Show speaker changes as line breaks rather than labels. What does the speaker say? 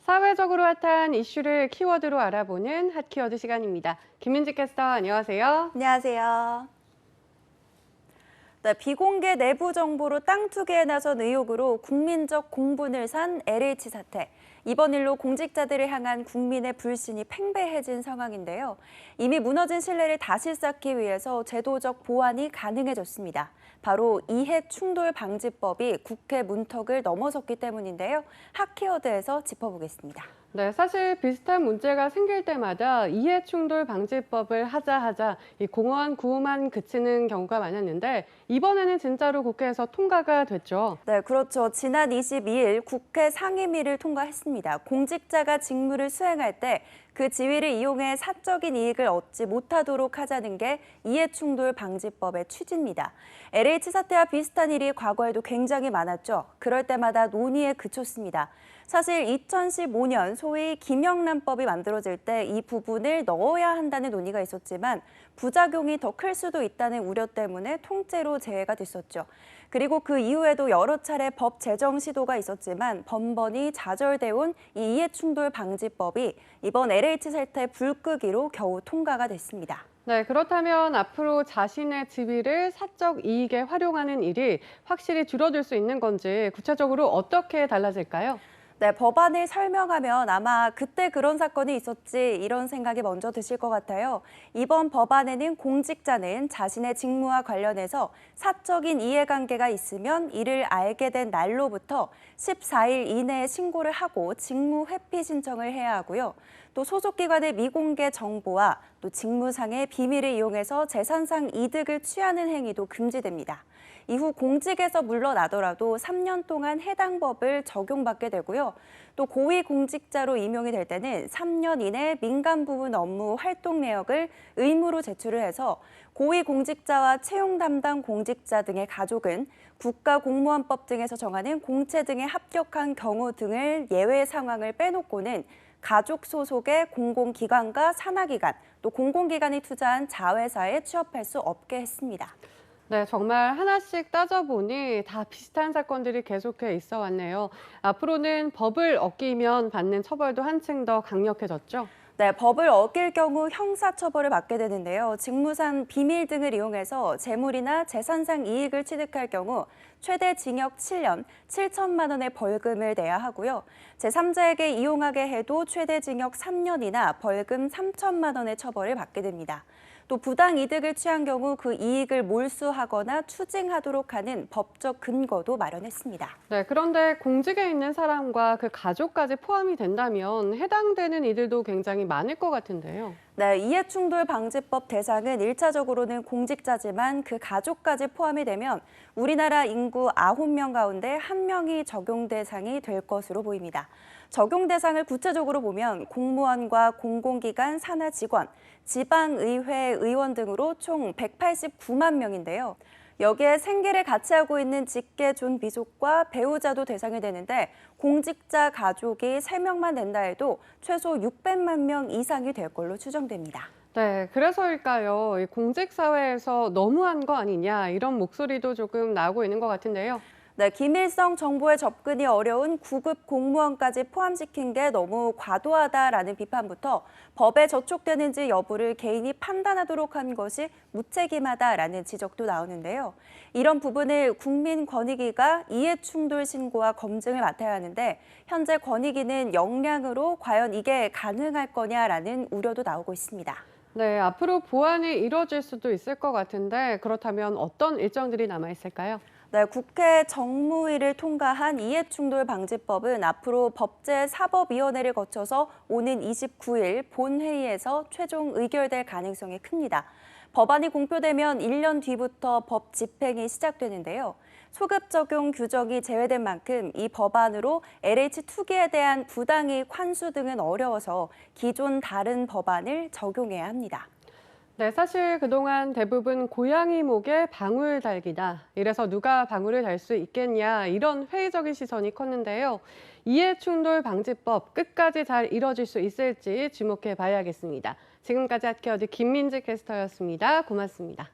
사회적으로 핫한 이슈를 키워드로 알아보는 핫키워드 시간입니다. 김민지 캐스터 안녕하세요.
안녕하세요. 네, 비공개 내부 정보로 땅 투기에 나선 의혹으로 국민적 공분을 산 LH 사태. 이번 일로 공직자들을 향한 국민의 불신이 팽배해진 상황인데요. 이미 무너진 신뢰를 다시 쌓기 위해서 제도적 보완이 가능해졌습니다. 바로 이해충돌방지법이 국회 문턱을 넘어섰기 때문인데요. 핫키워드에서 짚어보겠습니다.
네, 사실 비슷한 문제가 생길 때마다 이해충돌방지법을 하자 이 공허한 구호만 그치는 경우가 많았는데 이번에는 진짜로 국회에서 통과가 됐죠.
네, 그렇죠. 지난 22일 국회 상임위를 통과했습니다. 공직자가 직무를 수행할 때 그 지위를 이용해 사적인 이익을 얻지 못하도록 하자는 게 이해충돌방지법의 취지입니다. LH 사태와 비슷한 일이 과거에도 굉장히 많았죠. 그럴 때마다 논의에 그쳤습니다. 사실 2015년 소위 김영란법이 만들어질 때 이 부분을 넣어야 한다는 논의가 있었지만 부작용이 더 클 수도 있다는 우려 때문에 통째로 제외가 됐었죠. 그리고 그 이후에도 여러 차례 법 제정 시도가 있었지만 번번이 좌절돼 온 이 이해충돌방지법이 이번 LH 사태 불끄기로 겨우 통과가 됐습니다.
네, 그렇다면 앞으로 자신의 지위를 사적 이익에 활용하는 일이 확실히 줄어들 수 있는 건지 구체적으로 어떻게 달라질까요?
네, 법안을 설명하면 아마 그때 그런 사건이 있었지 이런 생각이 먼저 드실 것 같아요. 이번 법안에는 공직자는 자신의 직무와 관련해서 사적인 이해관계가 있으면 이를 알게 된 날로부터 14일 이내에 신고를 하고 직무 회피 신청을 해야 하고요. 또 소속기관의 미공개 정보와 또 직무상의 비밀을 이용해서 재산상 이득을 취하는 행위도 금지됩니다. 이후 공직에서 물러나더라도 3년 동안 해당 법을 적용받게 되고요. 또 고위공직자로 임용이 될 때는 3년 이내 민간 부문 업무 활동 내역을 의무로 제출을 해서 고위공직자와 채용 담당 공직자 등의 가족은 국가공무원법 등에서 정하는 공채 등에 합격한 경우 등을 예외 상황을 빼놓고는 가족 소속의 공공기관과 산하기관, 또 공공기관이 투자한 자회사에 취업할 수 없게 했습니다.
네, 정말 하나씩 따져보니 다 비슷한 사건들이 계속해 있어 왔네요. 앞으로는 법을 어기면 받는 처벌도 한층 더 강력해졌죠?
네, 법을 어길 경우 형사처벌을 받게 되는데요. 직무상 비밀 등을 이용해서 재물이나 재산상 이익을 취득할 경우 최대 징역 7년, 7천만 원의 벌금을 내야 하고요. 제3자에게 이용하게 해도 최대 징역 3년이나 벌금 3천만 원의 처벌을 받게 됩니다. 또 부당 이득을 취한 경우 그 이익을 몰수하거나 추징하도록 하는 법적 근거도 마련했습니다.
네, 그런데 공직에 있는 사람과 그 가족까지 포함이 된다면 해당되는 이들도 굉장히 많을 것 같은데요.
네, 이해충돌방지법 대상은 1차적으로는 공직자지만 그 가족까지 포함이 되면 우리나라 인구 9명 가운데 1명이 적용 대상이 될 것으로 보입니다. 적용 대상을 구체적으로 보면 공무원과 공공기관 산하 직원, 지방의회 의원 등으로 총 189만 명인데요. 여기에 생계를 같이 하고 있는 직계 존비속과 배우자도 대상이 되는데 공직자 가족이 3명만 된다 해도 최소 600만 명 이상이 될 걸로 추정됩니다.
네, 그래서일까요? 이 공직사회에서 너무한 거 아니냐 이런 목소리도 조금 나오고 있는 것 같은데요.
네, 기밀성 정보에 접근이 어려운 구급 공무원까지 포함시킨 게 너무 과도하다라는 비판부터 법에 저촉되는지 여부를 개인이 판단하도록 한 것이 무책임하다라는 지적도 나오는데요. 이런 부분을 국민권익위가 이해충돌 신고와 검증을 맡아야 하는데 현재 권익위는 역량으로 과연 이게 가능할 거냐라는 우려도 나오고 있습니다.
네, 앞으로 보완이 이뤄질 수도 있을 것 같은데 그렇다면 어떤 일정들이 남아 있을까요?
네, 국회 정무위를 통과한 이해충돌방지법은 앞으로 법제사법위원회를 거쳐서 오는 29일 본회의에서 최종 의결될 가능성이 큽니다. 법안이 공표되면 1년 뒤부터 법 집행이 시작되는데요. 소급 적용 규정이 제외된 만큼 이 법안으로 LH 투기에 대한 부당이익 환수 등은 어려워서 기존 다른 법안을 적용해야 합니다.
네, 사실 그동안 대부분 고양이 목에 방울 달기다. 이래서 누가 방울을 달 수 있겠냐 이런 회의적인 시선이 컸는데요. 이해충돌 방지법 끝까지 잘 이뤄질 수 있을지 주목해 봐야겠습니다. 지금까지 핫키워드 김민지 캐스터였습니다. 고맙습니다.